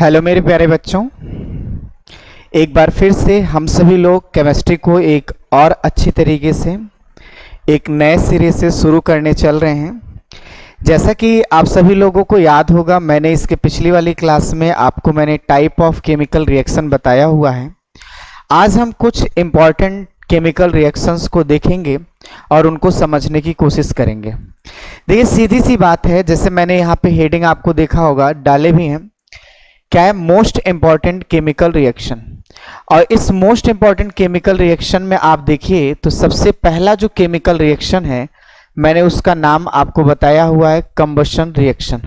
Hello मेरे प्यारे बच्चों, एक बार फिर से हम सभी लोग केमिस्ट्री को एक और अच्छी तरीके से एक नए सिरे से शुरू करने चल रहे हैं। जैसा कि आप सभी लोगों को याद होगा, मैंने इसके पिछली वाली क्लास में आपको मैंने टाइप ऑफ केमिकल रिएक्शन बताया हुआ है। आज हम कुछ इम्पॉर्टेंट केमिकल रिएक्शंस को देखेंगे और उनको समझने की कोशिश करेंगे। देखिए, सीधी सी बात है, जैसे मैंने यहाँ पे हेडिंग आपको देखा होगा, डाले भी हैं, क्या है मोस्ट इंपॉर्टेंट केमिकल रिएक्शन। और इस मोस्ट इंपॉर्टेंट केमिकल रिएक्शन में आप देखिए तो सबसे पहला जो केमिकल रिएक्शन है, मैंने उसका नाम आपको बताया हुआ है कंबशन रिएक्शन।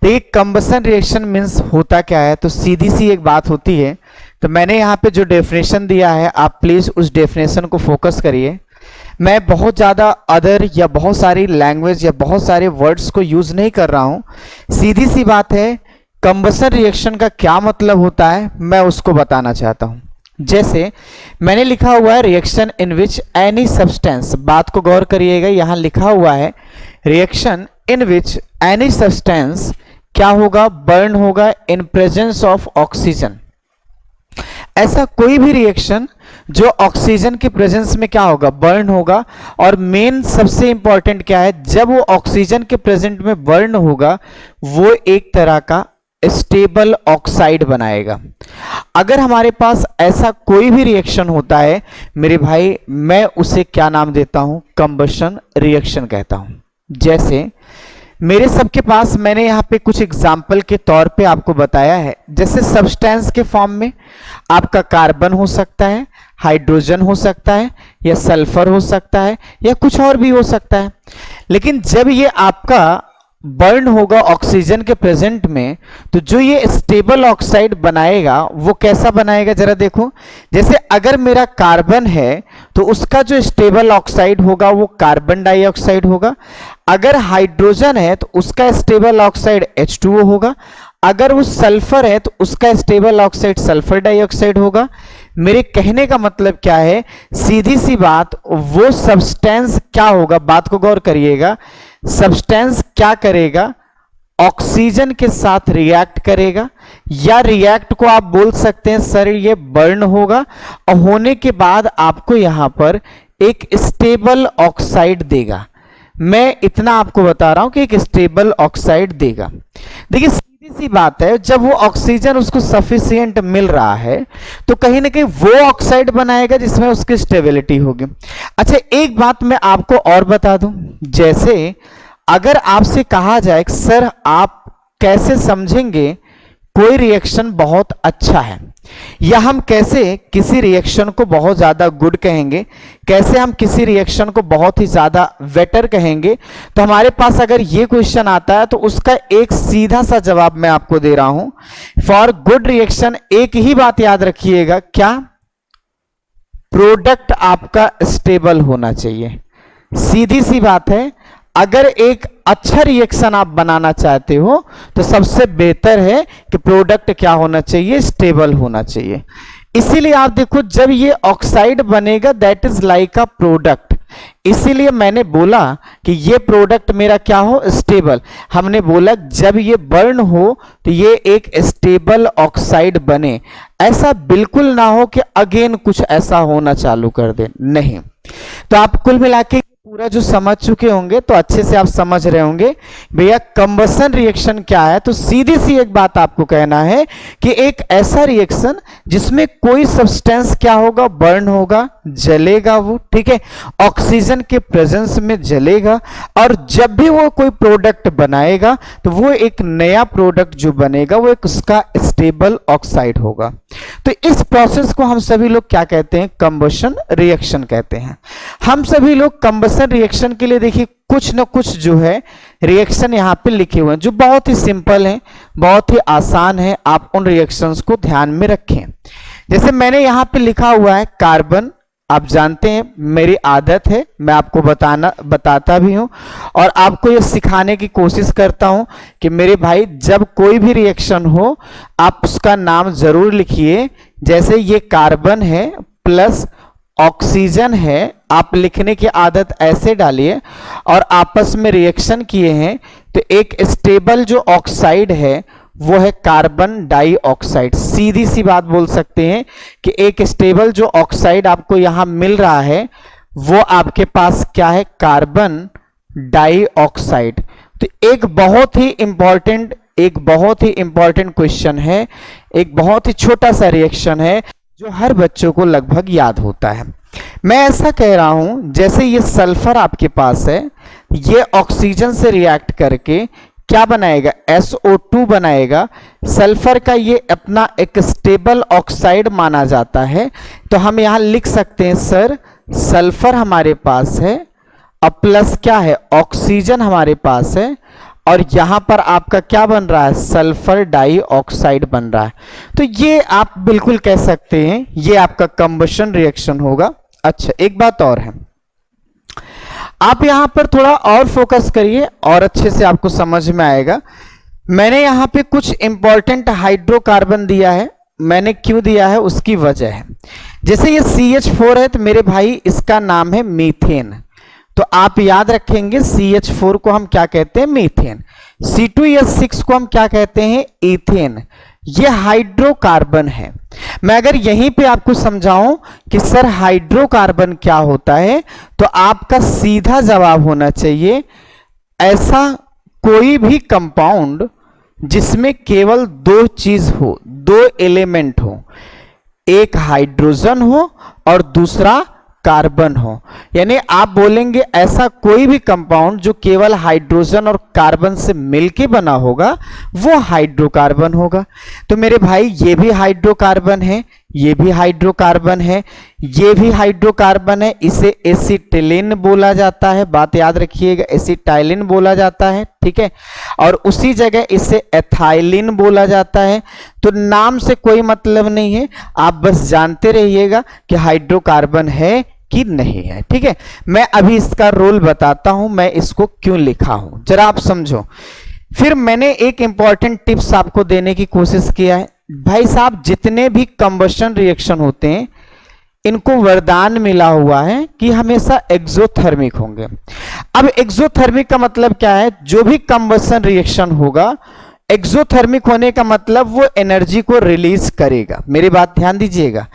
देखिए, कंबशन रिएक्शन मीन्स होता क्या है, तो सीधी सी एक बात होती है। तो मैंने यहाँ पे जो डेफिनेशन दिया है, आप प्लीज उस डेफिनेशन को फोकस करिए। मैं बहुत ज़्यादा अदर या बहुत सारी लैंग्वेज या बहुत सारे वर्ड्स को यूज नहीं कर रहा हूँ। सीधी सी बात है, कंबशन रिएक्शन का क्या मतलब होता है मैं उसको बताना चाहता हूं। जैसे मैंने लिखा हुआ है reaction in which any substance, बात को गौर करिएगा, यहां लिखा हुआ है reaction in which any substance क्या होगा, बर्न होगा इन प्रेजेंस ऑफ ऑक्सीजन। ऐसा कोई भी रिएक्शन जो ऑक्सीजन के प्रेजेंस में क्या होगा, बर्न होगा। और मेन सबसे इंपॉर्टेंट क्या है, जब वो ऑक्सीजन के प्रेजेंट में बर्न होगा वो एक तरह का स्टेबल ऑक्साइड बनाएगा। अगर हमारे पास ऐसा कोई भी रिएक्शन होता है मेरे भाई, मैं उसे क्या नाम देता हूं, कंबशन रिएक्शन कहता हूं। जैसे मेरे सबके पास मैंने यहां पे कुछ एग्जाम्पल के तौर पे आपको बताया है। जैसे सब्सटेंस के फॉर्म में आपका कार्बन हो सकता है, हाइड्रोजन हो सकता है, या सल्फर हो सकता है, या कुछ और भी हो सकता है। लेकिन जब ये आपका बर्न होगा ऑक्सीजन के प्रेजेंट में, तो जो ये स्टेबल ऑक्साइड बनाएगा वो कैसा बनाएगा जरा देखो। जैसे अगर मेरा कार्बन है तो उसका जो स्टेबल ऑक्साइड होगा वो कार्बन डाइऑक्साइड होगा। अगर हाइड्रोजन है तो उसका स्टेबल ऑक्साइड H2O होगा। अगर वो सल्फर है तो उसका स्टेबल ऑक्साइड सल्फर डाइऑक्साइड होगा। मेरे कहने का मतलब क्या है, सीधी सी बात, वो सब्सटेंस क्या होगा, बात को गौर करिएगा, सब्सटेंस क्या करेगा, ऑक्सीजन के साथ रिएक्ट करेगा, या रिएक्ट को आप बोल सकते हैं सर ये बर्न होगा, और होने के बाद आपको यहां पर एक स्टेबल ऑक्साइड देगा। मैं इतना आपको बता रहा हूं कि एक स्टेबल ऑक्साइड देगा। देखिए, सीधी सी बात है, जब वो ऑक्सीजन उसको सफिशिएंट मिल रहा है तो कहीं ना कहीं वो ऑक्साइड बनाएगा जिसमें उसकी स्टेबिलिटी होगी। अच्छा, एक बात मैं आपको और बता दूं, जैसे अगर आपसे कहा जाए सर आप कैसे समझेंगे कोई रिएक्शन बहुत अच्छा है, या हम कैसे किसी रिएक्शन को बहुत ज्यादा गुड कहेंगे, कैसे हम किसी रिएक्शन को बहुत ही ज्यादा बेटर कहेंगे, तो हमारे पास अगर ये क्वेश्चन आता है तो उसका एक सीधा सा जवाब मैं आपको दे रहा हूं। फॉर गुड रिएक्शन एक ही बात याद रखिएगा, क्या, प्रोडक्ट आपका स्टेबल होना चाहिए। सीधी सी बात है, अगर एक अच्छा रिएक्शन आप बनाना चाहते हो तो सबसे बेहतर है कि प्रोडक्ट क्या होना चाहिए, स्टेबल होना चाहिए। इसीलिए आप देखो, जब ये ऑक्साइड बनेगा that is like a product. इसीलिए मैंने बोला कि ये प्रोडक्ट मेरा क्या हो, स्टेबल। हमने बोला जब ये बर्न हो तो ये एक स्टेबल ऑक्साइड बने। ऐसा बिल्कुल ना हो कि अगेन कुछ ऐसा होना चालू कर दे, नहीं। तो आप कुल मिला के पूरा जो समझ चुके होंगे तो अच्छे से आप समझ रहे होंगे भैया कंबशन रिएक्शन क्या है। तो सीधी सी एक बात आपको कहना है कि एक ऐसा रिएक्शन जिसमें कोई सब्सटेंस क्या होगा, बर्न होगा, जलेगा वो, ठीक है, ऑक्सीजन के प्रेजेंस में जलेगा, और जब भी वो कोई प्रोडक्ट बनाएगा तो वो एक नया प्रोडक्ट जो बनेगा वो एक उसका स्टेबल ऑक्साइड होगा। तो इस प्रोसेस को हम सभी लोग क्या कहते हैं, कंबशन रिएक्शन कहते हैं। हम सभी लोग कंबशन रिएक्शन के लिए देखिए कुछ न कुछ जो है रिएक्शन यहां पे लिखे हुए हैं जो बहुत ही सिंपल हैं, बहुत ही आसान है। आप उन रिएक्शंस को ध्यान में रखें। जैसे मैंने यहां पे लिखा हुआ है कार्बन, आप जानते हैं मेरी आदत है, मैं आपको बताता भी हूं और आपको ये सिखाने की कोशिश करता हूं कि मेरे भाई जब कोई भी रिएक्शन हो आप उसका नाम जरूर लिखिए। जैसे ये कार्बन है प्लस ऑक्सीजन है, आप लिखने की आदत ऐसे डालिए, और आपस में रिएक्शन किए हैं तो एक स्टेबल जो ऑक्साइड है वो है कार्बन डाइऑक्साइड। सीधी सी बात बोल सकते हैं कि एक स्टेबल जो ऑक्साइड आपको यहां मिल रहा है वो आपके पास क्या है, कार्बन डाइऑक्साइड। तो एक बहुत ही इंपॉर्टेंट क्वेश्चन है, एक बहुत ही छोटा सा रिएक्शन है जो हर बच्चों को लगभग याद होता है। मैं ऐसा कह रहा हूं जैसे ये सल्फर आपके पास है, ये ऑक्सीजन से रिएक्ट करके क्या बनाएगा, SO2 बनाएगा। सल्फर का ये अपना एक स्टेबल ऑक्साइड माना जाता है। तो हम यहां लिख सकते हैं सर सल्फर हमारे पास है और प्लस क्या है, ऑक्सीजन हमारे पास है, और यहां पर आपका क्या बन रहा है, सल्फर डाइऑक्साइड बन रहा है। तो ये आप बिल्कुल कह सकते हैं ये आपका कंबशन रिएक्शन होगा। अच्छा, एक बात और है, आप यहां पर थोड़ा और फोकस करिए और अच्छे से आपको समझ में आएगा। मैंने यहां पे कुछ इंपॉर्टेंट हाइड्रोकार्बन दिया है, मैंने क्यों दिया है उसकी वजह है। जैसे ये CH4 है तो मेरे भाई इसका नाम है मीथेन, तो आप याद रखेंगे CH4 को हम क्या कहते हैं, मीथेन। C2H6 को हम क्या कहते हैं, ईथेन। ये हाइड्रोकार्बन है। मैं अगर यहीं पे आपको समझाऊं कि सर हाइड्रोकार्बन क्या होता है, तो आपका सीधा जवाब होना चाहिए ऐसा कोई भी कंपाउंड जिसमें केवल दो चीज हो, दो एलिमेंट हो, एक हाइड्रोजन हो और दूसरा कार्बन हो। यानी आप बोलेंगे ऐसा कोई भी कंपाउंड जो केवल हाइड्रोजन और कार्बन से मिलके बना होगा वो हाइड्रोकार्बन होगा। तो मेरे भाई ये भी हाइड्रोकार्बन है, ये भी हाइड्रोकार्बन है, ये भी हाइड्रोकार्बन है, इसे एसिटिलीन बोला जाता है, बात याद रखिएगा, एसिटाइलिन बोला जाता है, ठीक है। और उसी जगह इसे एथाइलिन बोला जाता है। तो नाम से कोई मतलब नहीं है, आप बस जानते रहिएगा कि हाइड्रोकार्बन है कि नहीं है, ठीक है। मैं अभी इसका रोल बताता हूं, मैं इसको क्यों लिखा हूं, जरा आप समझो। फिर मैंने एक इंपॉर्टेंट टिप्स आपको देने की कोशिश किया है। भाई साहब, जितने भी कंबशन रिएक्शन होते हैं इनको वरदान मिला हुआ है कि हमेशा एक्सोथर्मिक होंगे। अब एक्सोथर्मिक का मतलब क्या है, जो भी कंबशन रिएक्शन होगा एक्सोथर्मिक होने का मतलब वो एनर्जी को रिलीज करेगा। मेरी बात ध्यान दीजिएगा।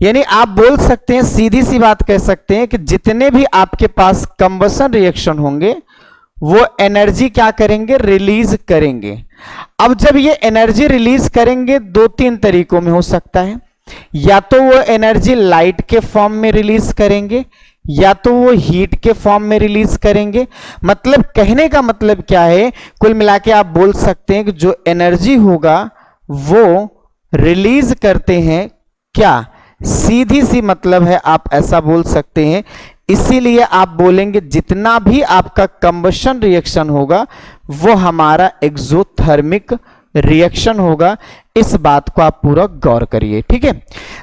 यानी आप बोल सकते हैं, सीधी सी बात कह सकते हैं कि जितने भी आपके पास कंबशन रिएक्शन होंगे वो एनर्जी क्या करेंगे, रिलीज करेंगे। अब जब ये एनर्जी रिलीज करेंगे दो तीन तरीकों में हो सकता है, या तो वो एनर्जी लाइट के फॉर्म में रिलीज करेंगे या तो वो हीट के फॉर्म में रिलीज करेंगे। मतलब कहने का मतलब क्या है, कुल मिला के आप बोल सकते हैं कि जो एनर्जी होगा वो रिलीज करते हैं क्या, सीधी सी मतलब है, आप ऐसा बोल सकते हैं। इसीलिए आप बोलेंगे जितना भी आपका कंबशन रिएक्शन होगा वो हमारा एक्सोथर्मिक रिएक्शन होगा। इस बात को आप पूरा गौर करिए, ठीक है।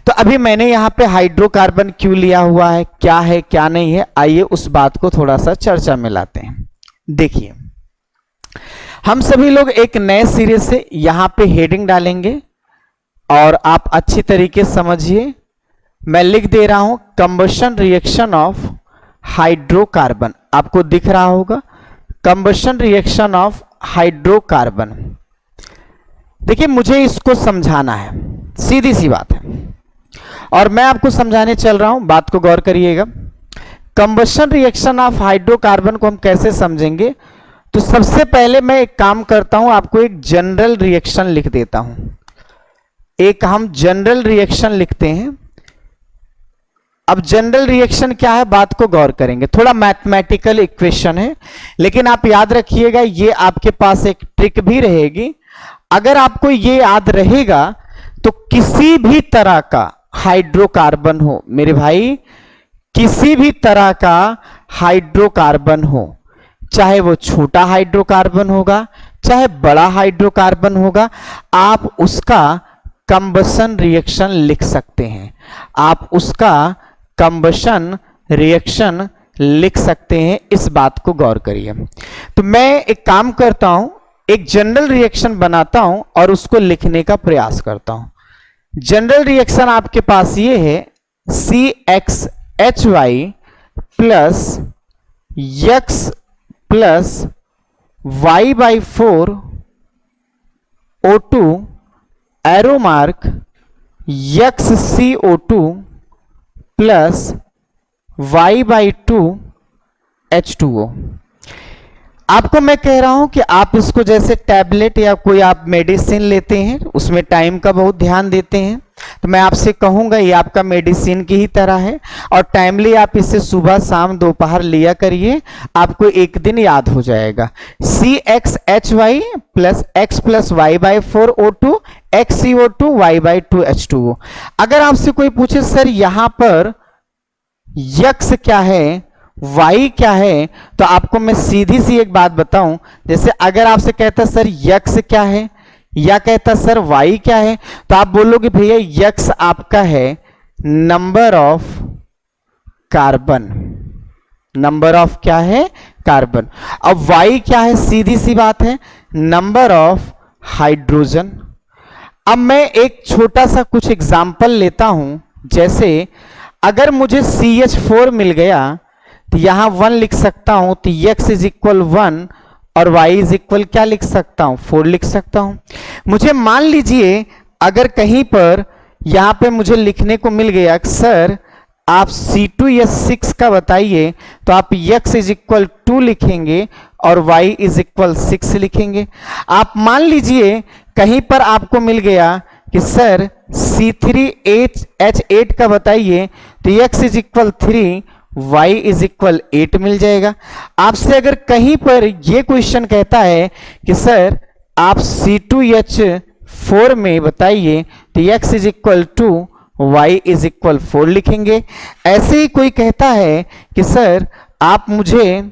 तो अभी मैंने यहां पे हाइड्रोकार्बन क्यों लिया हुआ है, क्या है क्या नहीं है, आइए उस बात को थोड़ा सा चर्चा में लाते हैं। देखिए, हम सभी लोग एक नए सिरे से यहां पे हेडिंग डालेंगे और आप अच्छी तरीके से समझिए। मैं लिख दे रहा हूं कंबशन रिएक्शन ऑफ हाइड्रोकार्बन, आपको दिख रहा होगा कंबशन रिएक्शन ऑफ हाइड्रोकार्बन। देखिए, मुझे इसको समझाना है, सीधी सी बात है, और मैं आपको समझाने चल रहा हूं, बात को गौर करिएगा। कंबशन रिएक्शन ऑफ हाइड्रोकार्बन को हम कैसे समझेंगे, तो सबसे पहले मैं एक काम करता हूं, आपको एक जनरल रिएक्शन लिख देता हूं। एक हम जनरल रिएक्शन लिखते हैं। अब जनरल रिएक्शन क्या है, बात को गौर करेंगे, थोड़ा मैथमेटिकल इक्वेशन है, लेकिन आप याद रखिएगा ये आपके पास एक ट्रिक भी रहेगी। अगर आपको ये याद रहेगा तो किसी भी तरह का हाइड्रोकार्बन हो, मेरे भाई किसी भी तरह का हाइड्रोकार्बन हो, चाहे वो छोटा हाइड्रोकार्बन होगा चाहे बड़ा हाइड्रोकार्बन होगा, आप उसका कंबशन रिएक्शन लिख सकते हैं। आप उसका कंबशन रिएक्शन लिख सकते हैं, इस बात को गौर करिए। तो मैं एक काम करता हूं, एक जनरल रिएक्शन बनाता हूं और उसको लिखने का प्रयास करता हूं। जनरल रिएक्शन आपके पास ये है CXHY plus X plus Y/4 O2 arrow mark XCO2 plus Y/2 H2O। आपको मैं कह रहा हूं कि आप इसको जैसे टैबलेट या कोई आप मेडिसिन लेते हैं उसमें टाइम का बहुत ध्यान देते हैं, तो मैं आपसे कहूंगा ये आपका मेडिसिन की ही तरह है और टाइमली आप इसे सुबह शाम दोपहर लिया करिए, आपको एक दिन याद हो जाएगा। CXHY plus X plus Y/4 O2 XCO2 Y/2 H2O। अगर आपसे कोई पूछे सर यहां पर यक्स क्या है, y क्या है, तो आपको मैं सीधी सी एक बात बताऊं, जैसे अगर आपसे कहता सर यक्स क्या है या कहता सर y क्या है, तो आप बोलोगे भैया यक्स आपका है number of carbon. Number of क्या है, कार्बन। अब y क्या है, सीधी सी बात है नंबर ऑफ हाइड्रोजन। अब मैं एक छोटा सा कुछ एग्जाम्पल लेता हूं, जैसे अगर मुझे CH4 मिल गया तो यहां 1 लिख सकता हूं, तो x इज इक्वल 1 और y इज इक्वल क्या लिख सकता हूं, 4 लिख सकता हूं। मुझे मान लीजिए अगर कहीं पर यहां पे मुझे लिखने को मिल गया सर आप C2 या 6 का बताइए, तो आप x इज इक्वल 2 लिखेंगे और y इज इक्वल 6 लिखेंगे। आप मान लीजिए कहीं पर आपको मिल गया कि सर C3H8 का बताइए, तो x is equal 3 y is equal 8 मिल जाएगा। आपसे अगर कहीं पर यह क्वेश्चन कहता है कि सर आप C2H4 में बताइए, तो x is equal 2 y is equal 4 लिखेंगे। ऐसे ही कोई कहता है कि सर आप मुझे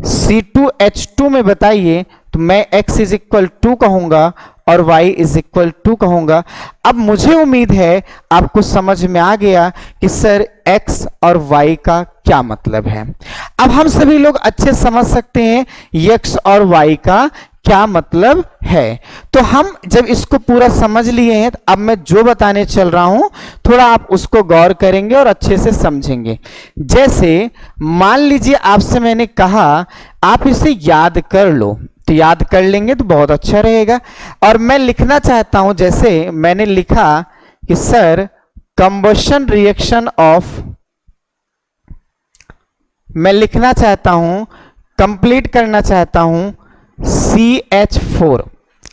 C2H2 में बताइए, तो मैं x इज इक्वल 2 कहूंगा और y इज इक्वल 2 कहूंगा। अब मुझे उम्मीद है आपको समझ में आ गया कि सर x और y का क्या मतलब है। अब हम सभी लोग अच्छे समझ सकते हैं x और y का क्या मतलब है। तो हम जब इसको पूरा समझ लिए हैं, तो अब मैं जो बताने चल रहा हूं थोड़ा आप उसको गौर करेंगे और अच्छे से समझेंगे। जैसे मान लीजिए आपसे मैंने कहा आप इसे याद कर लो, तो याद कर लेंगे तो बहुत अच्छा रहेगा। और मैं लिखना चाहता हूं, जैसे मैंने लिखा कि सर कंबशन रिएक्शन ऑफ, मैं लिखना चाहता हूं कंप्लीट करना चाहता हूं CH4।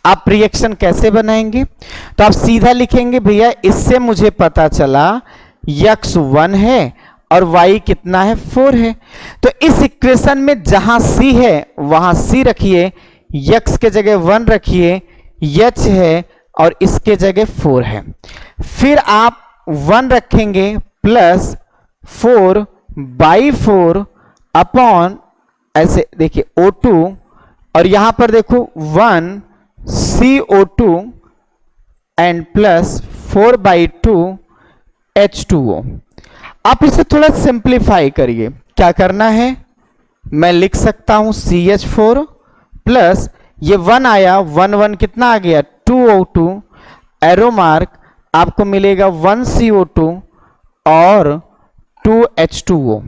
आप रिएक्शन कैसे बनाएंगे, तो आप सीधा लिखेंगे भैया इससे मुझे पता चला x 1 है और y कितना है, 4 है। तो इस इक्वेशन में जहां C है वहां C रखिए, x के जगह 1 रखिए, h है और इसके जगह 4 है। फिर आप 1 रखेंगे प्लस 4/4 अपॉन, ऐसे देखिए O2 और यहां पर देखो 1 CO2 एंड प्लस 4/2 H2O। आप इसे थोड़ा सिंप्लीफाई करिए, क्या करना है, मैं लिख सकता हूं CH4 प्लस ये 1 आया, 1 1 कितना आ गया 2O2, एरो मार्क आपको मिलेगा 1 CO2 और 2 H2O।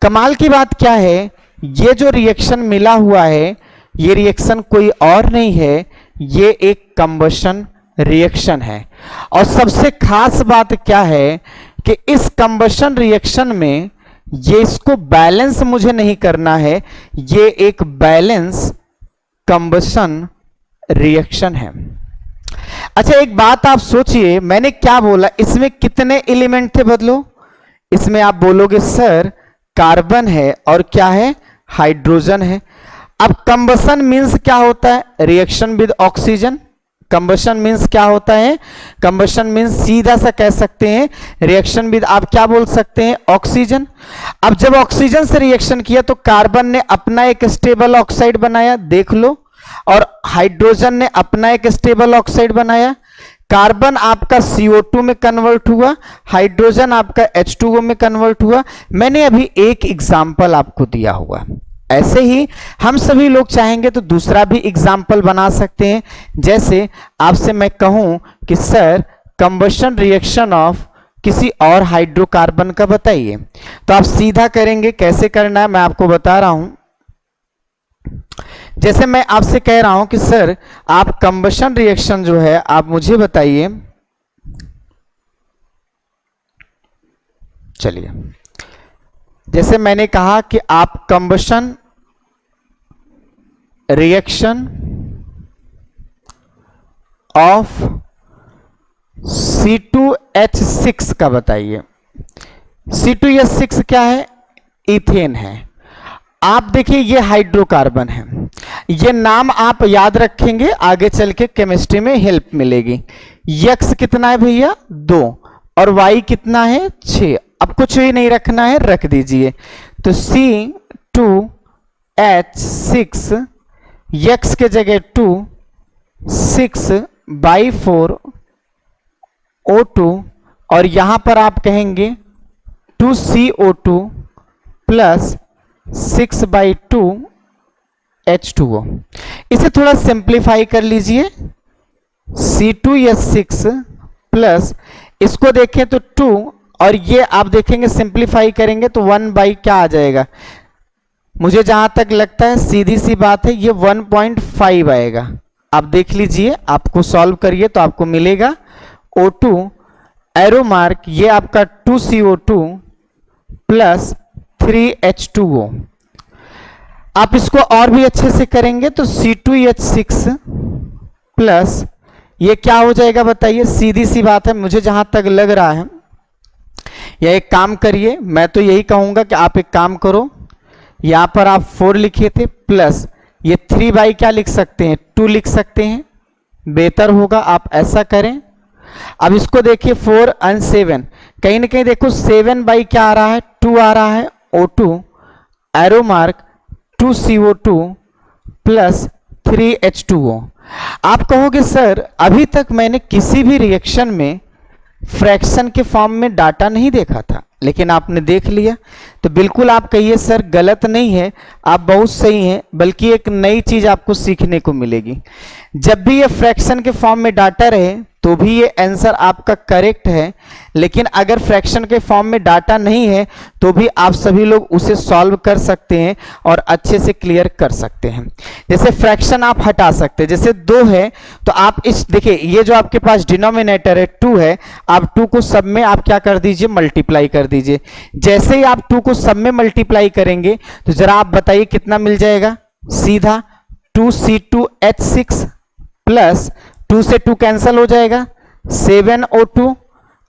कमाल की बात क्या है, ये जो रिएक्शन मिला हुआ है ये रिएक्शन कोई और नहीं है, ये एक कंबशन रिएक्शन है। और सबसे खास बात क्या है कि इस कंबशन रिएक्शन में ये इसको बैलेंस मुझे नहीं करना है, ये एक बैलेंस कंबशन रिएक्शन है। अच्छा एक बात आप सोचिए, मैंने क्या बोला, इसमें कितने एलिमेंट थे बदलो, इसमें आप बोलोगे सर कार्बन है और क्या है, हाइड्रोजन है। अब कंबशन मींस क्या होता है, reaction with oxygen. Combustion means क्या होता है, कंबशन मींस सीधा सा कह सकते हैं रिएक्शन विद, आप क्या बोल सकते हैं, ऑक्सीजन। अब जब ऑक्सीजन से रिएक्शन किया तो कार्बन ने अपना एक स्टेबल ऑक्साइड बनाया, देख लो, और हाइड्रोजन ने अपना एक स्टेबल ऑक्साइड बनाया। कार्बन आपका CO2 में कन्वर्ट हुआ, हाइड्रोजन आपका H2O में कन्वर्ट हुआ। मैंने अभी एक एग्जाम्पल आपको दिया हुआ, ऐसे ही हम सभी लोग चाहेंगे तो दूसरा भी एग्जाम्पल बना सकते हैं। जैसे आपसे मैं कहूं कि सर कंबशन रिएक्शन ऑफ किसी और हाइड्रोकार्बन का बताइए, तो आप सीधा करेंगे, कैसे करना है मैं आपको बता रहा हूं। जैसे मैं आपसे कह रहा हूं कि सर आप कंबशन रिएक्शन जो है आप मुझे बताइए, चलिए जैसे मैंने कहा कि आप कंबशन रिएक्शन ऑफ C2H6 का बताइए। C2H6 क्या है? इथेन है। आप देखिए ये हाइड्रोकार्बन है, ये नाम आप याद रखेंगे, आगे चल के केमिस्ट्री में हेल्प मिलेगी। यक्स कितना है भैया? 2, और वाई कितना है? 6। अब कुछ भी नहीं रखना है, रख दीजिए। तो C2H6 यक्स के जगह 2, 6/4 O2, और यहां पर आप कहेंगे 2CO2 प्लस 6/2 H2O। इसे थोड़ा सिंप्लीफाई कर लीजिए। C2H6 प्लस इसको देखें तो 2, और ये आप देखेंगे सिंप्लीफाई करेंगे तो 1 क्या आ जाएगा? मुझे जहां तक लगता है सीधी सी बात है, ये 1.5 आएगा। आप देख लीजिए, आपको सॉल्व करिए तो आपको मिलेगा O2 एरो मार्क, ये आपका 2CO2 प्लस 3H2O। आप इसको और भी अच्छे से करेंगे तो C2H6 प्लस ये क्या हो जाएगा बताइए? सीधी सी बात है, मुझे जहां तक लग रहा है, या एक काम करिए, मैं तो यही कहूंगा कि आप एक काम करो, यहां पर आप 4 लिखे थे प्लस ये 3 क्या लिख सकते हैं? 2 लिख सकते हैं, बेहतर होगा आप ऐसा करें। अब इसको देखिए 4 और 7, कहीं ना कहीं देखो 7 क्या आ रहा है? 2 आ रहा है। O2 arrow mark 2CO2 plus 3H2O। आप कहोगे सर अभी तक मैंने किसी भी रिएक्शन में फ्रैक्शन के फॉर्म में डाटा नहीं देखा था, लेकिन आपने देख लिया, तो बिल्कुल आप कहिए सर गलत नहीं है, आप बहुत सही हैं, बल्कि एक नई चीज आपको सीखने को मिलेगी। जब भी ये फ्रैक्शन के फॉर्म में डाटा रहे तो भी ये आंसर आपका करेक्ट है, लेकिन अगर फ्रैक्शन के फॉर्म में डाटा नहीं है तो भी आप सभी लोग उसे सॉल्व कर सकते हैं और अच्छे से क्लियर कर सकते हैं। जैसे फ्रैक्शन आप हटा सकते हैं, जैसे 2 है तो आप इस देखिए, ये जो आपके पास डिनोमिनेटर है 2 है, आप 2 को सब में आप क्या कर दीजिए? मल्टीप्लाई कर दीजिए। जैसे ही आप 2 को सब में मल्टीप्लाई करेंगे तो जरा आप बताइए कितना मिल जाएगा? सीधा 2C2H6 प्लस 2 से 2 कैंसल हो जाएगा, 7O2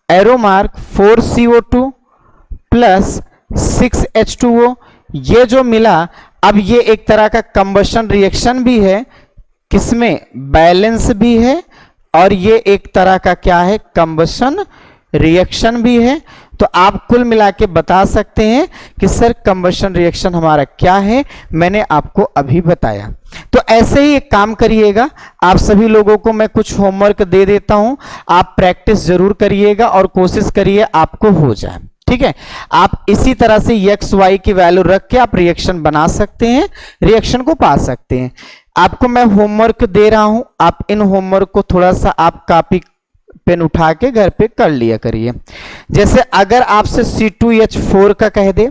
arrow mark 4CO2 plus 6H2O। ये जो मिला, अब ये एक तरह का कंबशन रिएक्शन भी है, किसमें? बैलेंस भी है, और ये एक तरह का क्या है? कंबशन रिएक्शन भी है। तो आप कुल मिला के बता सकते हैं कि सर कंबशन रिएक्शन हमारा क्या है, मैंने आपको अभी बताया। तो ऐसे ही एक काम करिएगा, आप सभी लोगों को मैं कुछ होमवर्क दे देता हूं, आप प्रैक्टिस जरूर करिएगा और कोशिश करिए आपको हो जाए। ठीक है, आप इसी तरह से एक्स वाई की वैल्यू रख के आप रिएक्शन बना सकते हैं, रिएक्शन को पा सकते हैं। आपको मैं होमवर्क दे रहा हूं, आप इन होमवर्क को थोड़ा सा आप कॉपी पेन उठा के घर पे कर लिया करिए। जैसे अगर आपसे C2H4 का कह दे,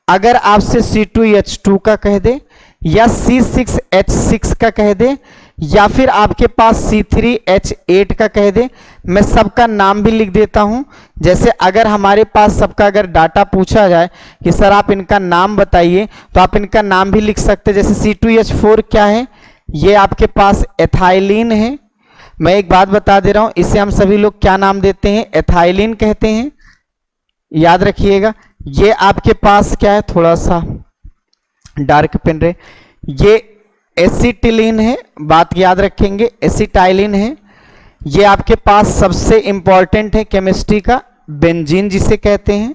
अगर आपसे C2H2 का कह दे, या C6H6 का कह दे, या फिर आपके पास C3H8 का कह दे, मैं सबका नाम भी लिख देता हूं। जैसे अगर हमारे पास सबका अगर डाटा पूछा जाए कि सर आप इनका नाम बताइए, तो आप इनका नाम भी लिख सकते हैं। जैसे C2H4 क्या है? ये आपके पास एथाइलिन है। मैं एक बात बता दे रहा हूं, इसे हम सभी लोग क्या नाम देते हैं? एथाइलिन कहते हैं, याद रखिएगा। ये आपके पास क्या है? थोड़ा सा डार्क पेन रहे, ये एसिटिलीन है, बात याद रखेंगे, एसिटाइलिन है। ये आपके पास सबसे इंपॉर्टेंट है केमिस्ट्री का, बेंजीन जिसे कहते हैं।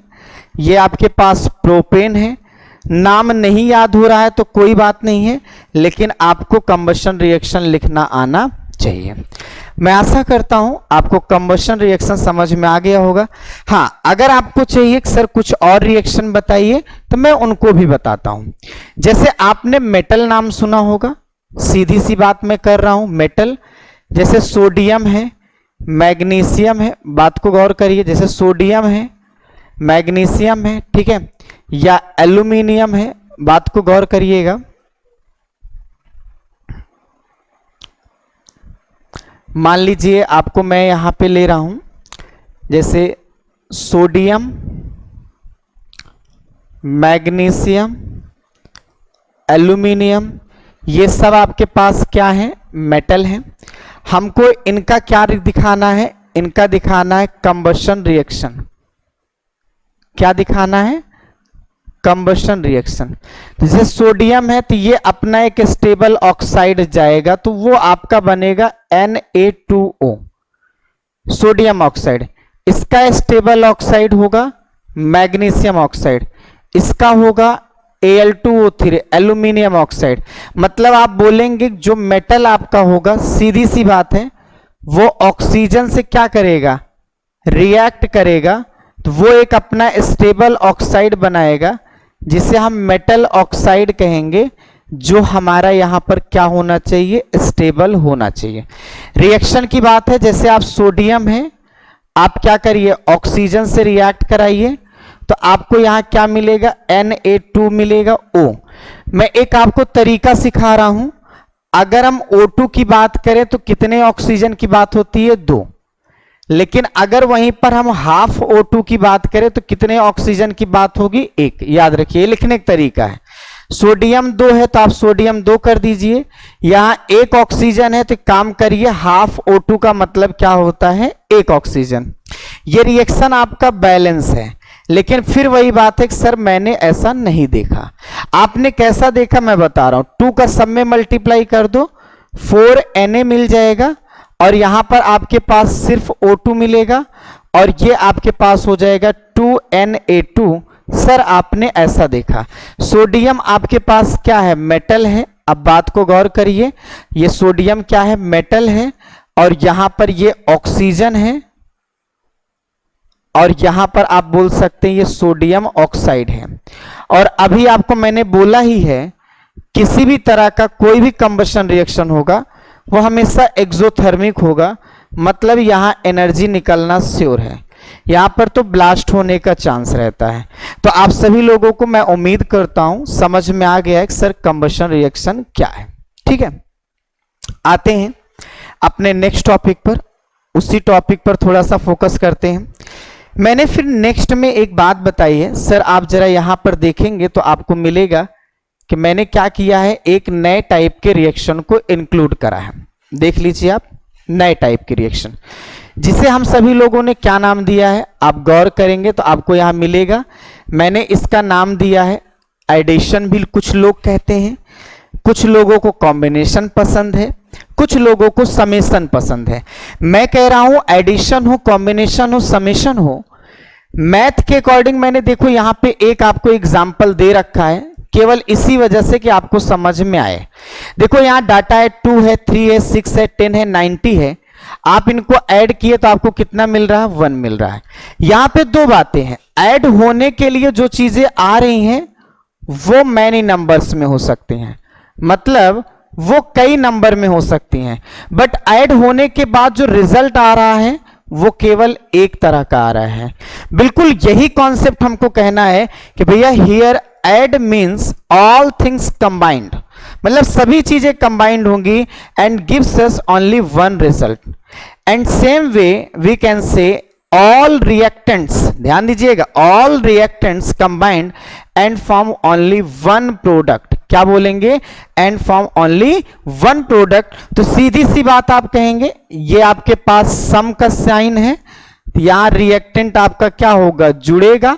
ये आपके पास प्रोपेन है। नाम नहीं याद हो रहा है तो कोई बात नहीं है, लेकिन आपको कंबशन रिएक्शन लिखना आना चाहिए। मैं आशा करता हूं आपको कंबशन रिएक्शन समझ में आ गया होगा। हां, अगर आपको चाहिए कि सर कुछ और रिएक्शन बताइए तो मैं उनको भी बताता हूं। जैसे आपने मेटल नाम सुना होगा, सीधी सी बात मैं कर रहा हूं, मेटल जैसे सोडियम है, मैग्नीशियम है, बात को गौर करिए, जैसे सोडियम है, मैग्नीशियम है, ठीक है, या एल्यूमिनियम है, बात को गौर करिएगा। मान लीजिए आपको मैं यहां पे ले रहा हूं जैसे सोडियम, मैग्नीशियम, एल्यूमिनियम, ये सब आपके पास क्या है, मेटल है। हमको इनका क्या दिखाना है, इनका दिखाना है कंबशन रिएक्शन। क्या दिखाना है, कंबशन रिएक्शन। जैसे सोडियम है तो ये अपना एक स्टेबल ऑक्साइड जाएगा तो वो आपका बनेगा Na2O, सोडियम ऑक्साइड। इसका स्टेबल ऑक्साइड होगा मैग्नीशियम ऑक्साइड, इसका होगा Al2O3 एल्यूमिनियम ऑक्साइड। मतलब आप बोलेंगे जो मेटल आपका होगा, सीधी सी बात है, वो ऑक्सीजन से क्या करेगा, रिएक्ट करेगा, तो वो एक अपना स्टेबल ऑक्साइड बनाएगा जिसे हम मेटल ऑक्साइड कहेंगे, जो हमारा यहां पर क्या होना चाहिए, स्टेबल होना चाहिए। रिएक्शन की बात है, जैसे आप सोडियम है, आप क्या करिए, ऑक्सीजन से रिएक्ट कराइए तो आपको यहां क्या मिलेगा, Na2 मिलेगा O। मैं एक आपको तरीका सिखा रहा हूं, अगर हम O2 की बात करें तो कितने ऑक्सीजन की बात होती है, 2। लेकिन अगर वहीं पर हम हाफ O2 की बात करें तो कितने ऑक्सीजन की बात होगी, 1। याद रखिए, लिखने का तरीका है। सोडियम 2 है तो आप सोडियम 2 कर दीजिए, यहां 1 ऑक्सीजन है तो काम करिए, हाफ O2 का मतलब क्या होता है, 1 ऑक्सीजन। ये रिएक्शन आपका बैलेंस है। लेकिन फिर वही बात है कि सर मैंने ऐसा नहीं देखा। आपने कैसा देखा मैं बता रहा हूं, 2 का सब में मल्टीप्लाई कर दो, 4Na मिल जाएगा और यहां पर आपके पास सिर्फ O2 मिलेगा और ये आपके पास हो जाएगा 2Na2। सर आपने ऐसा देखा। सोडियम आपके पास क्या है, मेटल है। अब बात को गौर करिए, ये सोडियम क्या है, मेटल है और यहां पर ये ऑक्सीजन है और यहां पर आप बोल सकते हैं ये सोडियम ऑक्साइड है। और अभी आपको मैंने बोला ही है, किसी भी तरह का कोई भी कंबशन रिएक्शन होगा वो हमेशा एक्सोथर्मिक होगा, मतलब यहां एनर्जी निकलना श्योर है, यहां पर तो ब्लास्ट होने का चांस रहता है। तो आप सभी लोगों को मैं उम्मीद करता हूं समझ में आ गया है कि सर कंबशन रिएक्शन क्या है। ठीक है, आते हैं अपने नेक्स्ट टॉपिक पर, उसी टॉपिक पर थोड़ा सा फोकस करते हैं। मैंने फिर नेक्स्ट में एक बात बताई है, सर आप जरा यहां पर देखेंगे तो आपको मिलेगा कि मैंने क्या किया है, एक नए टाइप के रिएक्शन को इंक्लूड करा है। देख लीजिए आप, नए टाइप के रिएक्शन जिसे हम सभी लोगों ने क्या नाम दिया है, आप गौर करेंगे तो आपको यहां मिलेगा, मैंने इसका नाम दिया है एडिशन भी कुछ लोग कहते हैं, कुछ लोगों को कॉम्बिनेशन पसंद है, कुछ लोगों को समेशन पसंद है। मैं कह रहा हूं एडिशन हो, कॉम्बिनेशन हो, समेशन हो, मैथ के अकॉर्डिंग मैंने देखो यहां पे एक आपको एग्जांपल दे रखा है, केवल इसी वजह से कि आपको समझ में आए। देखो यहां डाटा है 2 है, 3 है, 6 है, 10 है, 90 है। आप इनको ऐड किए तो आपको कितना मिल रहा है, 1 मिल रहा है। यहां पे 2 बातें हैं, ऐड होने के लिए जो चीजें आ रही हैं वो मैनी नंबर्स में हो सकती हैं, मतलब वो कई नंबर में हो सकती हैं, बट ऐड होने के बाद जो रिजल्ट आ रहा है वो केवल एक तरह का आ रहा है। बिल्कुल यही कॉन्सेप्ट हमको कहना है कि भैया here add means all things combined, मतलब सभी चीजें कंबाइंड होंगी and gives us only one result. And same way we can say all reactants, ध्यान दीजिएगा, all reactants combined and form only one product. क्या बोलेंगे, and form only one product. तो सीधी सी बात आप कहेंगे, ये आपके पास सम का साइन है, यहां रिएक्टेंट आपका क्या होगा, जुड़ेगा,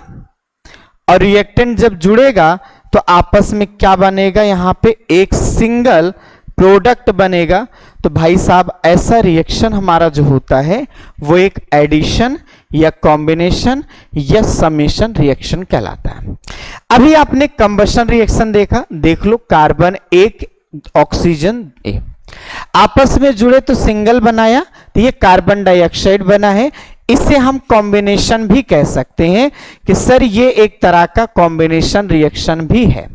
और रिएक्टेंट जब जुड़ेगा तो आपस में क्या बनेगा, यहां पे एक सिंगल प्रोडक्ट बनेगा। तो भाई साहब ऐसा रिएक्शन हमारा जो होता है वो एक एडिशन या कॉम्बिनेशन या समेशन रिएक्शन कहलाता है। अभी आपने कंबशन रिएक्शन देखा, देख लो, कार्बन एक ऑक्सीजन ए आपस में जुड़े तो सिंगल बनाया, तो ये कार्बन डाइऑक्साइड बना है। इसे हम कॉम्बिनेशन भी कह सकते हैं कि सर ये एक तरह का कॉम्बिनेशन रिएक्शन भी है।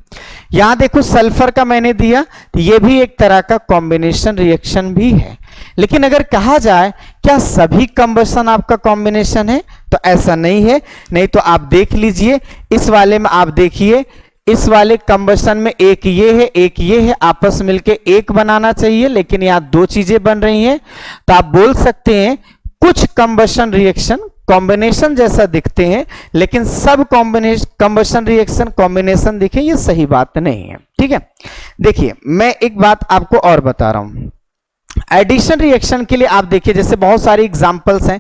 यहां देखो सल्फर का मैंने दिया, तो ये भी एक तरह का कॉम्बिनेशन रिएक्शन भी है। लेकिन अगर कहा जाए क्या सभी कंबशन आपका कॉम्बिनेशन है, तो ऐसा नहीं है। नहीं तो आप देख लीजिए, इस वाले में आप देखिए इस वाले कंबशन में एक ये है एक ये है, आपस मिलके एक बनाना चाहिए, लेकिन यहां दो चीजें बन रही हैं। तो आप बोल सकते हैं कुछ कंबशन रिएक्शन कॉम्बिनेशन जैसा दिखते हैं, लेकिन सब कंबशन रिएक्शन कॉम्बिनेशन दिखे, ये सही बात नहीं है। ठीक है, देखिए मैं एक बात आपको और बता रहा हूं। एडिशन रिएक्शन के लिए आप देखिए, जैसे बहुत सारी एग्जांपल्स हैं,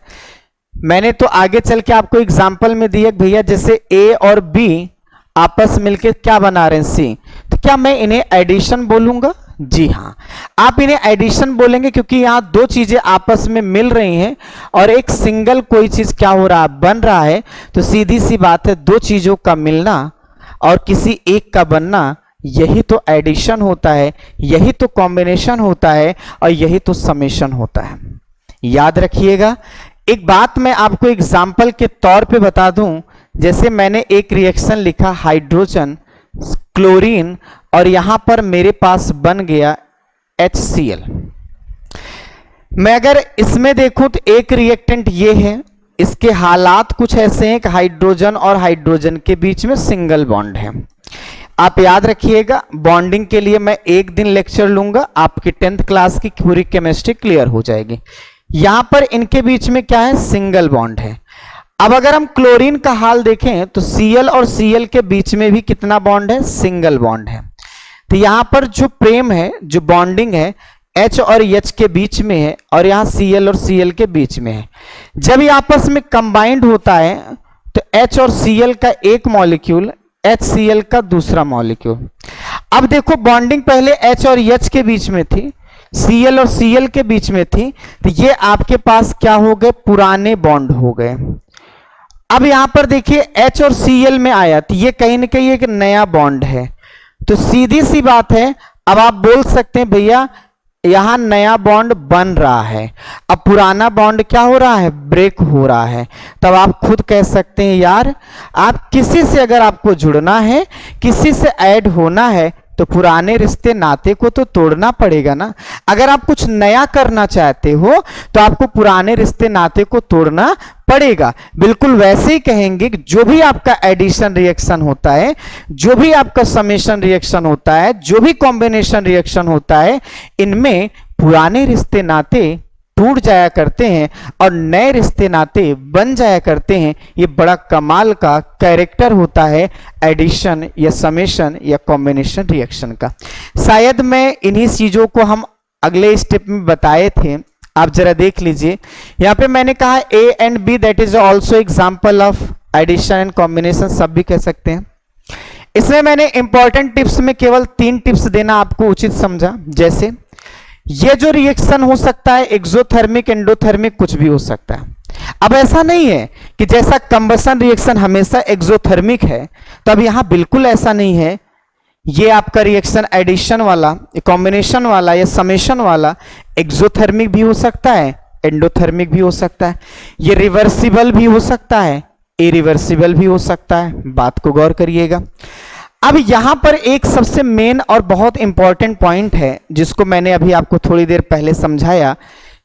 मैंने तो आगे चल के आपको एग्जांपल में दिया भैया, जैसे ए और बी आपस मिलके क्या बना रहे हैं, सी, तो क्या मैं इन्हें एडिशन बोलूंगा? जी हां, आप इन्हें एडिशन बोलेंगे, क्योंकि यहां दो चीजें आपस में मिल रही हैं और एक सिंगल कोई चीज क्या हो रहा है, बन रहा है। तो सीधी सी बात है, दो चीजों का मिलना और किसी एक का बनना, यही तो एडिशन होता है, यही तो कॉम्बिनेशन होता है और यही तो समेशन होता है। याद रखिएगा। एक बात मैं आपको एग्जाम्पल के तौर पे बता दूं, जैसे मैंने एक रिएक्शन लिखा हाइड्रोजन क्लोरीन और यहां पर मेरे पास बन गया HCl। मैं अगर इसमें देखूं तो एक रिएक्टेंट ये है, इसके हालात कुछ ऐसे हैं कि हाइड्रोजन और हाइड्रोजन के बीच में सिंगल बॉन्ड है। आप याद रखिएगा, बॉन्डिंग के लिए मैं एक दिन लेक्चर लूंगा, आपकी 10th क्लास की पूरी केमिस्ट्री क्लियर हो जाएगी। यहां पर इनके बीच में क्या है, सिंगल बॉन्ड है। अब अगर हम क्लोरीन का हाल देखें तो Cl और Cl के बीच में भी कितना बॉन्ड है, सिंगल बॉन्ड है। तो यहां पर जो प्रेम है, जो बॉन्डिंग है, H और H के बीच में है और यहां Cl और Cl के बीच में है। जब ये आपस में कंबाइंड होता है तो H और Cl का एक मॉलिक्यूल, HCl का दूसरा मॉलिक्यूल। अब देखो बॉन्डिंग पहले H और H के बीच में थी, Cl और Cl के बीच में थी, तो ये आपके पास क्या हो गए, पुराने बॉन्ड हो गए। अब यहां पर देखिए H और Cl में आया तो ये कहीं ना कहीं एक नया बॉन्ड है। तो सीधी सी बात है, अब आप बोल सकते हैं भैया यहां नया बॉन्ड बन रहा है, अब पुराना बॉन्ड क्या हो रहा है, ब्रेक हो रहा है। तब आप खुद कह सकते हैं यार, आप किसी से अगर आपको जुड़ना है, किसी से ऐड होना है, तो पुराने रिश्ते नाते को तो तोड़ना पड़ेगा ना। अगर आप कुछ नया करना चाहते हो तो आपको पुराने रिश्ते नाते को तोड़ना पड़ेगा। बिल्कुल वैसे ही कहेंगे कि जो भी आपका एडिशन रिएक्शन होता है, जो भी आपका समेशन रिएक्शन होता है, जो भी कॉम्बिनेशन रिएक्शन होता है, इनमें पुराने रिश्ते नाते टूट जाया करते हैं और नए रिश्ते नाते बन जाया करते हैं। ये बड़ा कमाल का कैरेक्टर होता है एडिशन या समेशन या कॉम्बिनेशन रिएक्शन का। शायद मैं इन्हीं चीजों को हम अगले स्टेप में बताए थे, आप जरा देख लीजिए। यहां पे मैंने कहा A and B that is also example of addition and combination, सब भी कह सकते हैं। इसमें मैंने इंपॉर्टेंट टिप्स में केवल 3 टिप्स देना आपको उचित समझा। जैसे ये जो रिएक्शन हो सकता है एक्सोथर्मिक, एंडोथर्मिक, कुछ भी हो सकता है। अब ऐसा नहीं है कि जैसा कंबशन रिएक्शन हमेशा एक्सोथर्मिक है, तो अब यहां बिल्कुल ऐसा नहीं है। ये आपका रिएक्शन एडिशन वाला, कॉम्बिनेशन वाला या समेशन वाला एक्सोथर्मिक भी हो सकता है, एंडोथर्मिक भी हो सकता है। ये रिवर्सिबल भी हो सकता है, इरिवर्सिबल भी हो सकता है। बात को गौर करिएगा। अब यहां पर एक सबसे मेन और बहुत इंपॉर्टेंट पॉइंट है, जिसको मैंने अभी आपको थोड़ी देर पहले समझाया।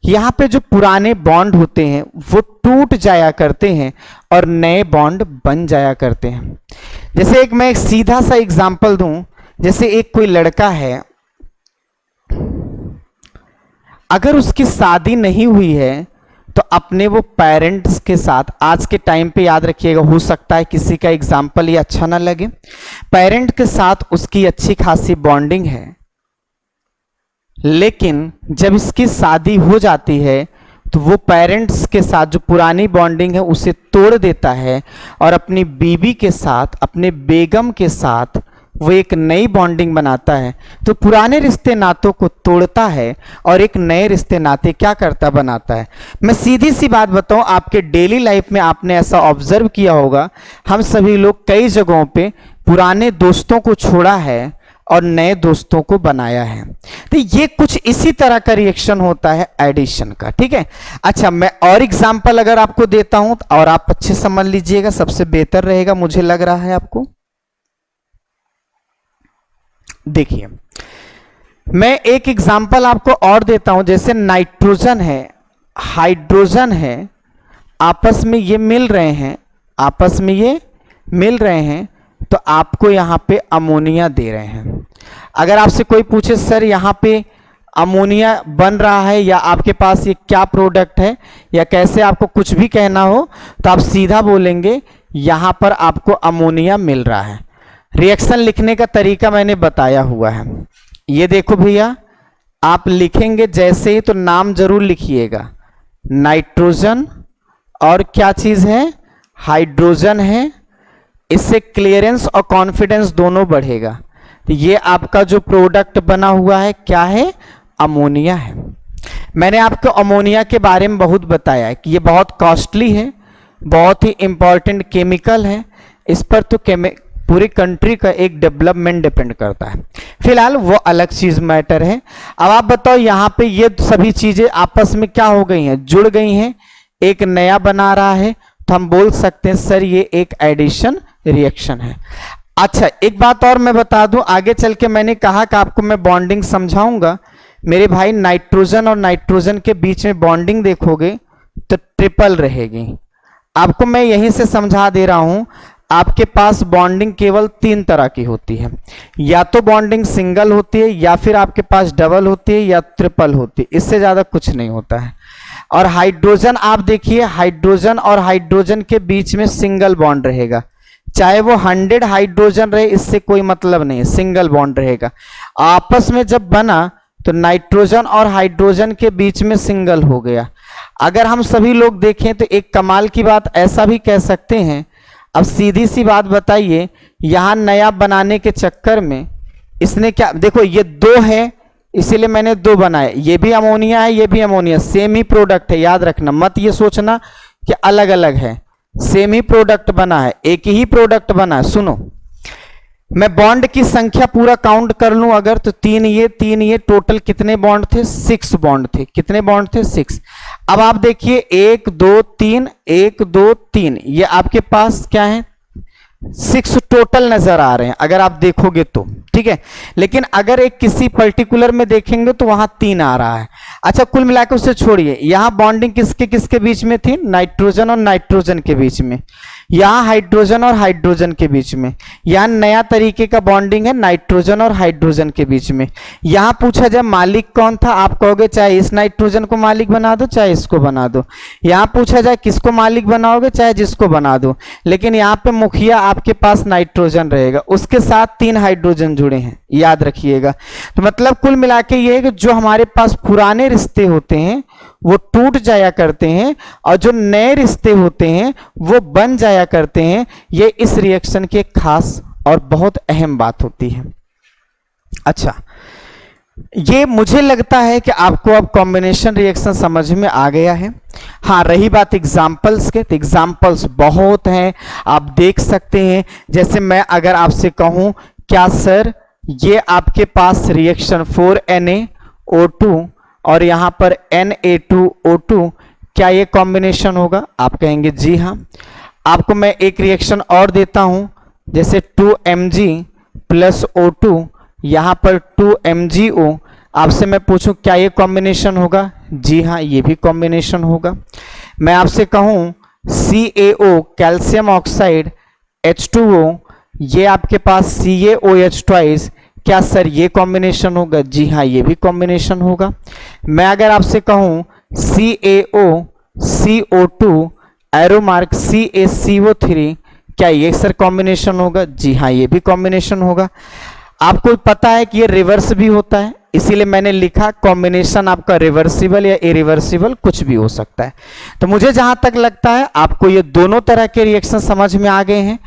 यहां पे जो पुराने बॉन्ड होते हैं वो टूट जाया करते हैं और नए बॉन्ड बन जाया करते हैं। जैसे मैं एक सीधा सा एग्जांपल दूं, जैसे एक कोई लड़का है, अगर उसकी शादी नहीं हुई है तो अपने वो पेरेंट्स के साथ, आज के टाइम पे याद रखिएगा, हो सकता है किसी का एग्जाम्पल ये अच्छा ना लगे, पेरेंट के साथ उसकी अच्छी खासी बॉन्डिंग है, लेकिन जब इसकी शादी हो जाती है तो वो पेरेंट्स के साथ जो पुरानी बॉन्डिंग है उसे तोड़ देता है और अपनी बीवी के साथ, अपने बेगम के साथ वो एक नई बॉन्डिंग बनाता है। तो पुराने रिश्ते नातों को तोड़ता है और एक नए रिश्ते नाते क्या करता, बनाता है। मैं सीधी सी बात बताऊं, आपके डेली लाइफ में आपने ऐसा ऑब्जर्व किया होगा, हम सभी लोग कई जगहों पे पुराने दोस्तों को छोड़ा है और नए दोस्तों को बनाया है। तो ये कुछ इसी तरह का रिएक्शन होता है एडिशन का। ठीक है, अच्छा मैं और एग्जांपल अगर आपको देता हूं और आप अच्छे समझ लीजिएगा, सबसे बेहतर रहेगा, मुझे लग रहा है आपको। देखिए मैं एक एग्जांपल आपको और देता हूं, जैसे नाइट्रोजन है, हाइड्रोजन है, आपस में ये मिल रहे हैं, आपस में ये मिल रहे हैं, तो आपको यहाँ पे अमोनिया दे रहे हैं। अगर आपसे कोई पूछे सर यहाँ पे अमोनिया बन रहा है या आपके पास ये क्या प्रोडक्ट है या कैसे, आपको कुछ भी कहना हो तो आप सीधा बोलेंगे यहाँ पर आपको अमोनिया मिल रहा है। रिएक्शन लिखने का तरीका मैंने बताया हुआ है। ये देखो भैया, आप लिखेंगे जैसे ही तो नाम जरूर लिखिएगा। नाइट्रोजन और क्या चीज है, हाइड्रोजन है। इससे क्लियरेंस और कॉन्फिडेंस दोनों बढ़ेगा। तो ये आपका जो प्रोडक्ट बना हुआ है क्या है, अमोनिया है। मैंने आपको अमोनिया के बारे में बहुत बताया है कि ये बहुत कॉस्टली है, बहुत ही इंपॉर्टेंट केमिकल है। इस पर तो पूरी कंट्री का एक डेवलपमेंट डिपेंड करता है। फिलहाल वो अलग चीज मैटर है। अब आप बताओ यहाँ पे ये सभी चीजें आपस में क्या हो गई हैं, जुड़ गई हैं, एक नया बना रहा है, तो हम बोल सकते हैं सर ये एक एडिशन रिएक्शन है। अच्छा, एक बात और मैं बता दूं, आगे चल के मैंने कहा कि आपको मैं बॉन्डिंग समझाऊंगा। मेरे भाई, नाइट्रोजन और नाइट्रोजन के बीच में बॉन्डिंग देखोगे तो ट्रिपल रहेगी। आपको मैं यहीं से समझा दे रहा हूं, आपके पास बॉन्डिंग केवल 3 तरह की होती है। या तो बॉन्डिंग सिंगल होती है, या फिर आपके पास डबल होती है, या ट्रिपल होती है। इससे ज्यादा कुछ नहीं होता है। और हाइड्रोजन आप देखिए, हाइड्रोजन और हाइड्रोजन के बीच में सिंगल बॉन्ड रहेगा। चाहे वो 100 हाइड्रोजन रहे, इससे कोई मतलब नहीं है, सिंगल बॉन्ड रहेगा। आपस में जब बना तो नाइट्रोजन और हाइड्रोजन के बीच में सिंगल हो गया। अगर हम सभी लोग देखें तो एक कमाल की बात ऐसा भी कह सकते हैं। अब सीधी सी बात बताइए, यहां नया बनाने के चक्कर में इसने क्या, देखो ये 2 है इसीलिए मैंने 2 बनाए। ये भी अमोनिया है, ये भी अमोनिया, सेम ही प्रोडक्ट है। याद रखना, मत ये सोचना कि अलग अलग है, सेम ही प्रोडक्ट बना है, एक ही प्रोडक्ट बना है। सुनो, मैं बॉन्ड की संख्या पूरा काउंट कर लूं अगर, तो 3 ये टोटल कितने बॉन्ड थे, 6 बॉन्ड थे। कितने बॉन्ड थे, 6। अब आप देखिए 1 2 3 1 2 3, ये आपके पास क्या है, 6 टोटल नजर आ रहे हैं अगर आप देखोगे तो, ठीक है। लेकिन अगर एक किसी पर्टिकुलर में देखेंगे तो वहां 3 आ रहा है। अच्छा, कुल मिलाकर उसे छोड़िए, यहां बॉन्डिंग किसके किसके बीच में थी, नाइट्रोजन और नाइट्रोजन के बीच में। यहां हाइड्रोजन और हाइड्रोजन के बीच में। यहां नया तरीके का बॉन्डिंग है नाइट्रोजन और हाइड्रोजन के बीच में। यहां पूछा जाए मालिक कौन था, आप कहोगे चाहे इस नाइट्रोजन को मालिक बना दो चाहे इसको बना दो। यहां पूछा जाए किसको मालिक बनाओगे, चाहे जिसको बना दो, लेकिन यहां पे मुखिया आपके पास नाइट्रोजन रहेगा, उसके साथ 3 हाइड्रोजन जुड़े हैं, याद रखिएगा। तो मतलब कुल मिला के ये है कि जो हमारे पास पुराने रिश्ते होते हैं वो टूट जाया करते हैं, और जो नए रिश्ते होते हैं वो बन जाया करते हैं। ये इस रिएक्शन की एक खास और बहुत अहम बात होती है। अच्छा, ये मुझे लगता है कि आपको अब कॉम्बिनेशन रिएक्शन समझ में आ गया है। हाँ, रही बात एग्जाम्पल्स के, तो एग्जाम्पल्स बहुत हैं, आप देख सकते हैं। जैसे मैं अगर आपसे कहूं क्या सर ये आपके पास रिएक्शन 4Na O2 और यहां पर Na2O2, क्या ये कॉम्बिनेशन होगा, आप कहेंगे जी हाँ। आपको मैं एक रिएक्शन और देता हूं, जैसे 2Mg + O2, यहां पर 2MgO, आपसे मैं पूछूं क्या ये कॉम्बिनेशन होगा, जी हाँ ये भी कॉम्बिनेशन होगा। मैं आपसे कहूं CaO कैल्शियम ऑक्साइड H2O, ये आपके पास CaOH ट्वाइस, क्या सर ये कॉम्बिनेशन होगा, जी हाँ ये भी कॉम्बिनेशन होगा। मैं अगर आपसे कहूं CaO CO2 arrow mark CaCO3, क्या ये सर कॉम्बिनेशन होगा, जी हाँ ये भी कॉम्बिनेशन होगा। आपको पता है कि ये रिवर्स भी होता है, इसीलिए मैंने लिखा कॉम्बिनेशन आपका रिवर्सिबल या इरिवर्सिबल कुछ भी हो सकता है। तो मुझे जहां तक लगता है आपको ये दोनों तरह के रिएक्शन समझ में आ गए हैं।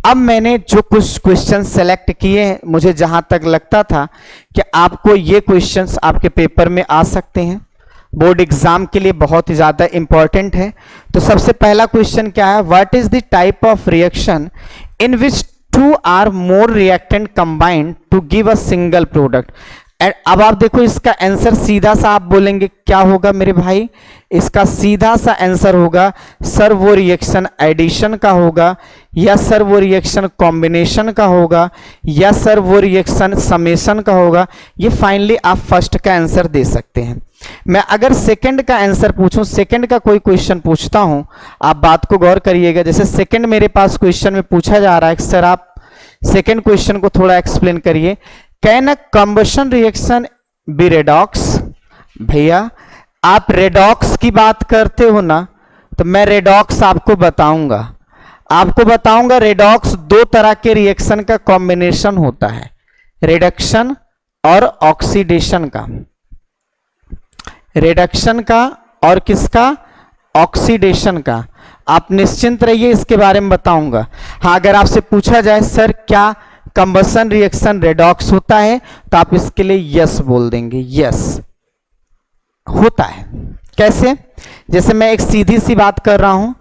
अब मैंने जो कुछ क्वेश्चन सेलेक्ट किए हैं, मुझे जहां तक लगता था कि आपको ये क्वेश्चंस आपके पेपर में आ सकते हैं, बोर्ड एग्जाम के लिए बहुत ही ज्यादा इंपॉर्टेंट है। तो सबसे पहला क्वेश्चन क्या है, what is the type of reaction in which 2 or more reactant combined to give a single product. अब आप देखो इसका आंसर सीधा सा आप बोलेंगे क्या होगा मेरे भाई, इसका सीधा सा आंसर होगा सर वो रिएक्शन एडिशन का होगा, या सर वो रिएक्शन कॉम्बिनेशन का होगा, या सर वो रिएक्शन समेशन का होगा। ये फाइनली आप फर्स्ट का आंसर दे सकते हैं। मैं अगर सेकंड का आंसर पूछूं, सेकंड का कोई क्वेश्चन पूछता हूं, आप बात को गौर करिएगा। जैसे सेकंड मेरे पास क्वेश्चन में पूछा जा रहा है सर आप सेकेंड क्वेश्चन को थोड़ा एक्सप्लेन करिए। Can a combustion reaction be redox? भैया आप रेडॉक्स की बात करते हो ना, तो मैं रेडॉक्स आपको बताऊंगा रेडॉक्स दो तरह के रिएक्शन का कॉम्बिनेशन होता है, रिडक्शन और ऑक्सीडेशन का। रिडक्शन का और किसका? ऑक्सीडेशन का। आप निश्चिंत रहिए, इसके बारे में बताऊंगा। हाँ, अगर आपसे पूछा जाए सर क्या कंबशन रिएक्शन रेडॉक्स होता है, तो आप इसके लिए यस बोल देंगे, यस होता है। कैसे? जैसे मैं एक सीधी सी बात कर रहा हूं,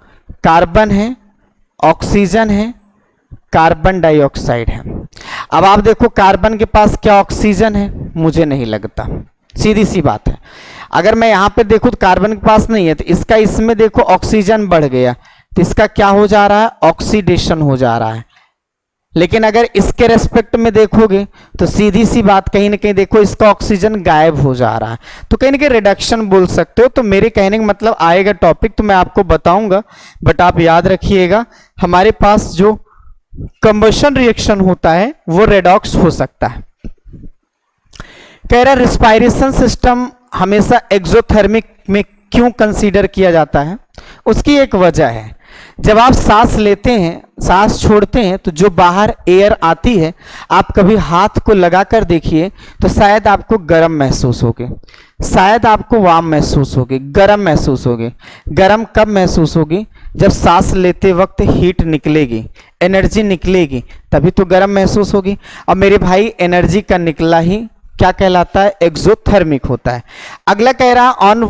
कार्बन है, ऑक्सीजन है, कार्बन डाइऑक्साइड है। अब आप देखो कार्बन के पास क्या ऑक्सीजन है? मुझे नहीं लगता, सीधी सी बात है। अगर मैं यहां पे देखूं तो कार्बन के पास नहीं है, तो इसका इसमें देखो ऑक्सीजन बढ़ गया, तो इसका क्या हो जा रहा है? ऑक्सीडेशन हो जा रहा है। लेकिन अगर इसके रेस्पेक्ट में देखोगे तो सीधी सी बात, कहीं ना कहीं देखो इसका ऑक्सीजन गायब हो जा रहा है, तो कहीं ना कहीं रिडक्शन बोल सकते हो। तो मेरे कहने का मतलब आएगा टॉपिक तो मैं आपको बताऊंगा, बट आप याद रखिएगा हमारे पास जो कंबशन रिएक्शन होता है वो रेडॉक्स हो सकता है। कह रहा रेस्पिरेशन सिस्टम हमेशा एक्सोथर्मिक में क्यों कंसीडर किया जाता है? उसकी एक वजह है, जब आप सांस लेते हैं, सांस छोड़ते हैं, तो जो बाहर एयर आती है, आप कभी हाथ को लगाकर देखिए तो शायद आपको गर्म महसूस होगे, शायद आपको वार्म महसूस होगी, गर्म महसूस होगी। गर्म कब महसूस होगी? जब सांस लेते वक्त हीट निकलेगी, एनर्जी निकलेगी, तभी तो गर्म महसूस होगी। और मेरे भाई एनर्जी का निकला ही क्या कहलाता है? एक्सोथर्मिक होता है। अगला कह रहा on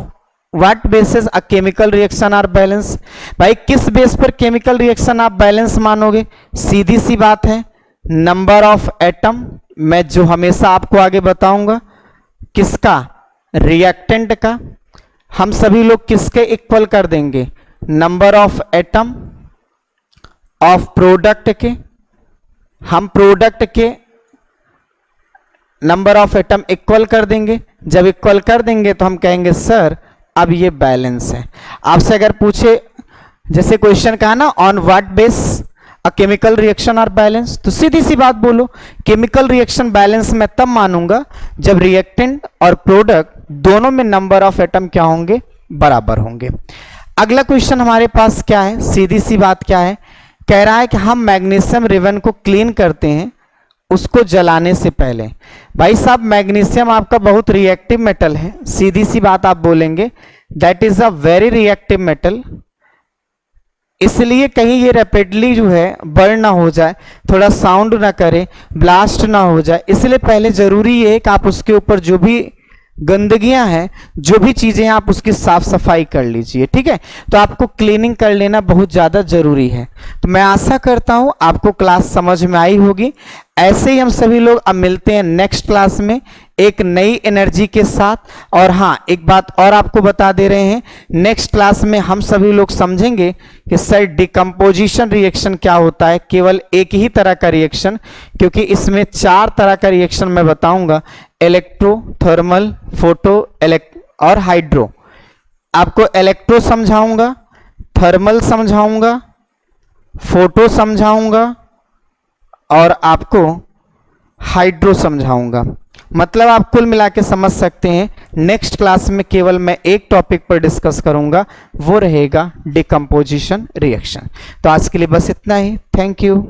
what basis a chemical reaction are balance? भाई किस बेस पर केमिकल रिएक्शन आप बैलेंस मानोगे? सीधी सी बात है, नंबर ऑफ एटम। मैं जो हमेशा आपको आगे बताऊंगा, किसका? रिएक्टेंट का। हम सभी लोग किसके इक्वल कर देंगे? Number of atom of product के। हम प्रोडक्ट के नंबर ऑफ एटम इक्वल कर देंगे। जब इक्वल कर देंगे तो हम कहेंगे सर अब ये बैलेंस है। आपसे अगर पूछे, जैसे क्वेश्चन कहा ना on what base a chemical reaction are balance, तो सीधी सी बात बोलो केमिकल रिएक्शन बैलेंस मैं तब मानूंगा जब रिएक्टेंट और प्रोडक्ट दोनों में नंबर ऑफ एटम क्या होंगे? बराबर होंगे। अगला क्वेश्चन हमारे पास क्या है? सीधी सी बात क्या है? कह रहा है कि हम मैग्नीशियम रिबन को क्लीन करते हैं उसको जलाने से पहले। भाई साहब मैग्नीशियम आपका बहुत रिएक्टिव मेटल है, सीधी सी बात आप बोलेंगे that is a very reactive metal, इसलिए कहीं ये रैपिडली जो है बर्न ना हो जाए, थोड़ा साउंड ना करे, ब्लास्ट ना हो जाए, इसलिए पहले जरूरी है कि आप उसके ऊपर जो भी गंदगियां हैं, जो भी चीजें हैं, आप उसकी साफ सफाई कर लीजिए। ठीक है, तो आपको क्लीनिंग कर लेना बहुत ज्यादा जरूरी है। तो मैं आशा करता हूं आपको क्लास समझ में आई होगी। ऐसे ही हम सभी लोग अब मिलते हैं नेक्स्ट क्लास में एक नई एनर्जी के साथ। और हाँ, एक बात और आपको बता दे रहे हैं, नेक्स्ट क्लास में हम सभी लोग समझेंगे कि सर डिकम्पोजिशन रिएक्शन क्या होता है। केवल एक ही तरह का रिएक्शन, क्योंकि इसमें 4 तरह का रिएक्शन मैं बताऊंगा, इलेक्ट्रो, थर्मल, फोटो और हाइड्रो। आपको इलेक्ट्रो समझाऊंगा, थर्मल समझाऊंगा, फोटो समझाऊंगा और आपको हाइड्रो समझाऊंगा। मतलब आप कुल मिला के समझ सकते हैं नेक्स्ट क्लास में केवल मैं एक टॉपिक पर डिस्कस करूंगा, वो रहेगा डिकम्पोजिशन रिएक्शन। तो आज के लिए बस इतना ही। Thank you.